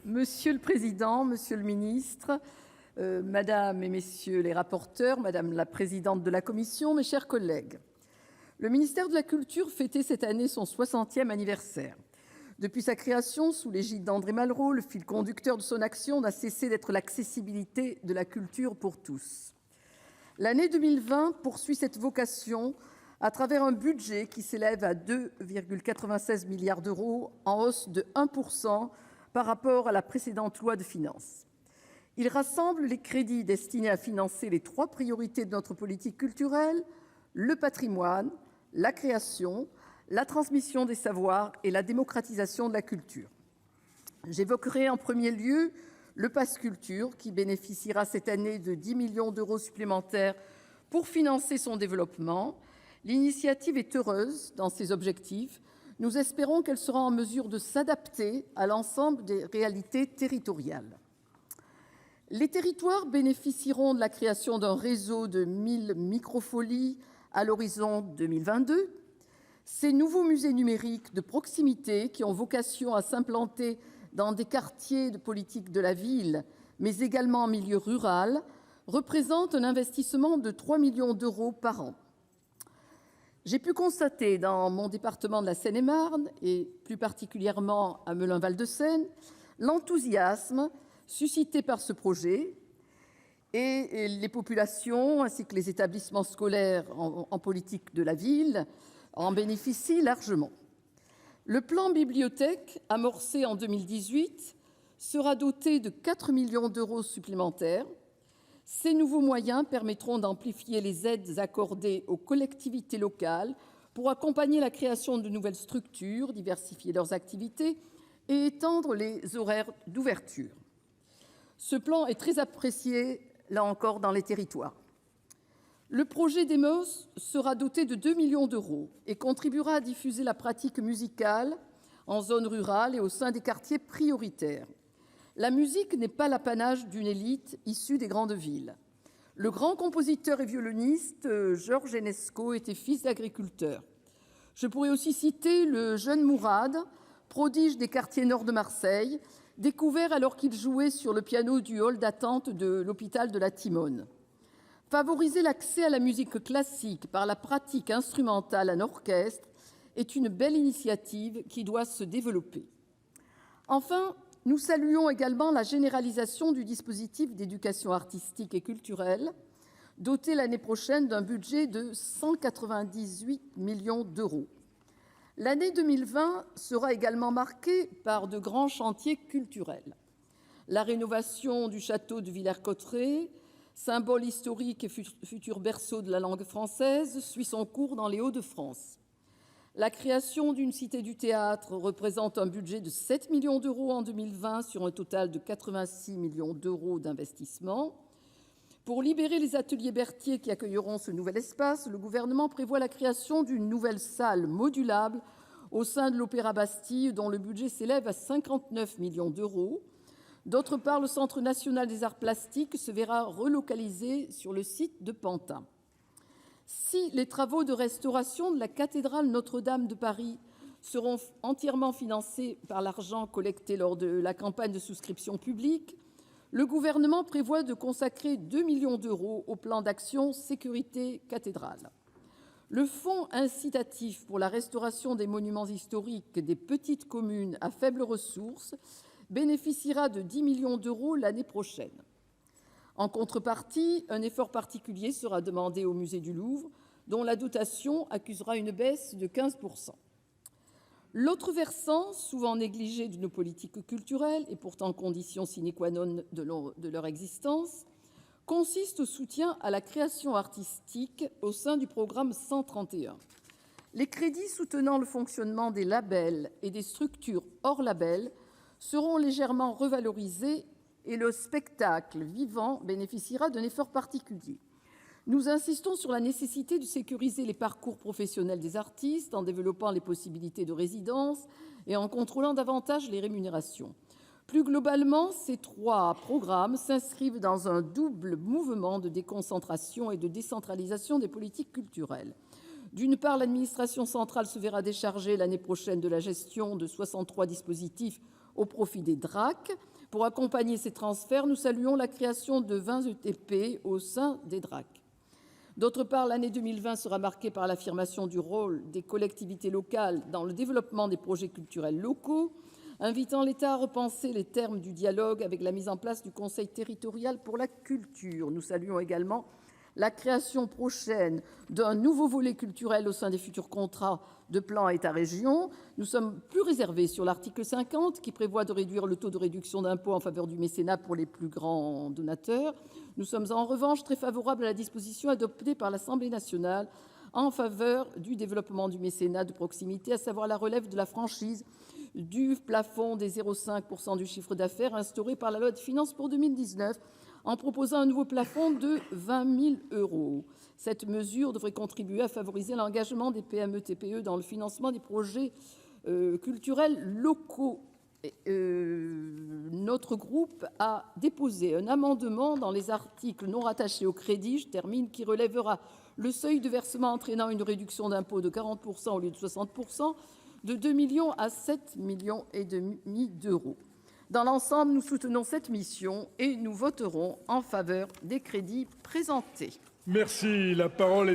Monsieur le président, monsieur le ministre, madame et messieurs les rapporteurs, madame la présidente de la commission, mes chers collègues, le ministère de la Culture fêtait cette année son 60e anniversaire. Depuis sa création, sous l'égide d'André Malraux, le fil conducteur de son action n'a cessé d'être l'accessibilité de la culture pour tous. L'année 2020 poursuit cette vocation à travers un budget qui s'élève à 2,96 milliards d'euros, en hausse de 1% par rapport à la précédente loi de finances. Il rassemble les crédits destinés à financer les 3 priorités de notre politique culturelle: le patrimoine, la création, la transmission des savoirs et la démocratisation de la culture. J'évoquerai en premier lieu le pass culture, qui bénéficiera cette année de 10 millions d'euros supplémentaires pour financer son développement. L'initiative est heureuse dans ses objectifs. Nous espérons qu'elle sera en mesure de s'adapter à l'ensemble des réalités territoriales. Les territoires bénéficieront de la création d'un réseau de 1000 microfolies à l'horizon 2022. Ces nouveaux musées numériques de proximité, qui ont vocation à s'implanter dans des quartiers de politique de la ville, mais également en milieu rural, représentent un investissement de 3 millions d'euros par an. J'ai pu constater dans mon département de la Seine-et-Marne, et plus particulièrement à Melun-Val-de-Seine, l'enthousiasme suscité par ce projet, et les populations ainsi que les établissements scolaires en politique de la ville en bénéficient largement. Le plan bibliothèque, amorcé en 2018, sera doté de 4 millions d'euros supplémentaires. Ces nouveaux moyens permettront d'amplifier les aides accordées aux collectivités locales pour accompagner la création de nouvelles structures, diversifier leurs activités et étendre les horaires d'ouverture. Ce plan est très apprécié, là encore, dans les territoires. Le projet Demos sera doté de 2 millions d'euros et contribuera à diffuser la pratique musicale en zone rurale et au sein des quartiers prioritaires. La musique n'est pas l'apanage d'une élite issue des grandes villes. Le grand compositeur et violoniste Georges Enesco était fils d'agriculteur. Je pourrais aussi citer le jeune Mourad, prodige des quartiers nord de Marseille, découvert alors qu'il jouait sur le piano du hall d'attente de l'hôpital de la Timone. Favoriser l'accès à la musique classique par la pratique instrumentale en orchestre est une belle initiative qui doit se développer. Enfin, nous saluons également la généralisation du dispositif d'éducation artistique et culturelle, doté l'année prochaine d'un budget de 198 millions d'euros. L'année 2020 sera également marquée par de grands chantiers culturels. La rénovation du château de Villers-Cotterêts, symbole historique et futur berceau de la langue française, suit son cours dans les Hauts-de-France. La création d'une cité du théâtre représente un budget de 7 millions d'euros en 2020 sur un total de 86 millions d'euros d'investissement. Pour libérer les ateliers Berthier qui accueilleront ce nouvel espace, le gouvernement prévoit la création d'une nouvelle salle modulable au sein de l'Opéra Bastille, dont le budget s'élève à 59 millions d'euros. D'autre part, le Centre national des arts plastiques se verra relocalisé sur le site de Pantin. Si les travaux de restauration de la cathédrale Notre-Dame de Paris seront entièrement financés par l'argent collecté lors de la campagne de souscription publique, le gouvernement prévoit de consacrer 2 millions d'euros au plan d'action sécurité cathédrale. Le fonds incitatif pour la restauration des monuments historiques des petites communes à faibles ressources bénéficiera de 10 millions d'euros l'année prochaine. En contrepartie, un effort particulier sera demandé au musée du Louvre, dont la dotation accusera une baisse de 15%. L'autre versant, souvent négligé de nos politiques culturelles, et pourtant condition sine qua non de leur existence, consiste au soutien à la création artistique au sein du programme 131. Les crédits soutenant le fonctionnement des labels et des structures hors labels seront légèrement revalorisés et le spectacle vivant bénéficiera d'un effort particulier. Nous insistons sur la nécessité de sécuriser les parcours professionnels des artistes en développant les possibilités de résidence et en contrôlant davantage les rémunérations. Plus globalement, ces 3 programmes s'inscrivent dans un double mouvement de déconcentration et de décentralisation des politiques culturelles. D'une part, l'administration centrale se verra décharger l'année prochaine de la gestion de 63 dispositifs au profit des DRAC, Pour accompagner ces transferts, nous saluons la création de 20 ETP au sein des DRAC. D'autre part, l'année 2020 sera marquée par l'affirmation du rôle des collectivités locales dans le développement des projets culturels locaux, invitant l'État à repenser les termes du dialogue avec la mise en place du Conseil territorial pour la culture. Nous saluons également la création prochaine d'un nouveau volet culturel au sein des futurs contrats de plan État-région. Nous sommes plus réservés sur l'article 50, qui prévoit de réduire le taux de réduction d'impôt en faveur du mécénat pour les plus grands donateurs. Nous sommes en revanche très favorables à la disposition adoptée par l'Assemblée nationale en faveur du développement du mécénat de proximité, à savoir la relève de la franchise du plafond des 0,5 % du chiffre d'affaires instauré par la loi de finances pour 2019, en proposant un nouveau plafond de 20 000 €. Cette mesure devrait contribuer à favoriser l'engagement des PME-TPE dans le financement des projets culturels locaux. Notre groupe a déposé un amendement dans les articles non rattachés au crédit, qui relèvera le seuil de versement entraînant une réduction d'impôt de 40 % au lieu de 60 % de 2 millions à 7,5 millions d'euros. Dans l'ensemble, nous soutenons cette mission et nous voterons en faveur des crédits présentés. Merci. La parole est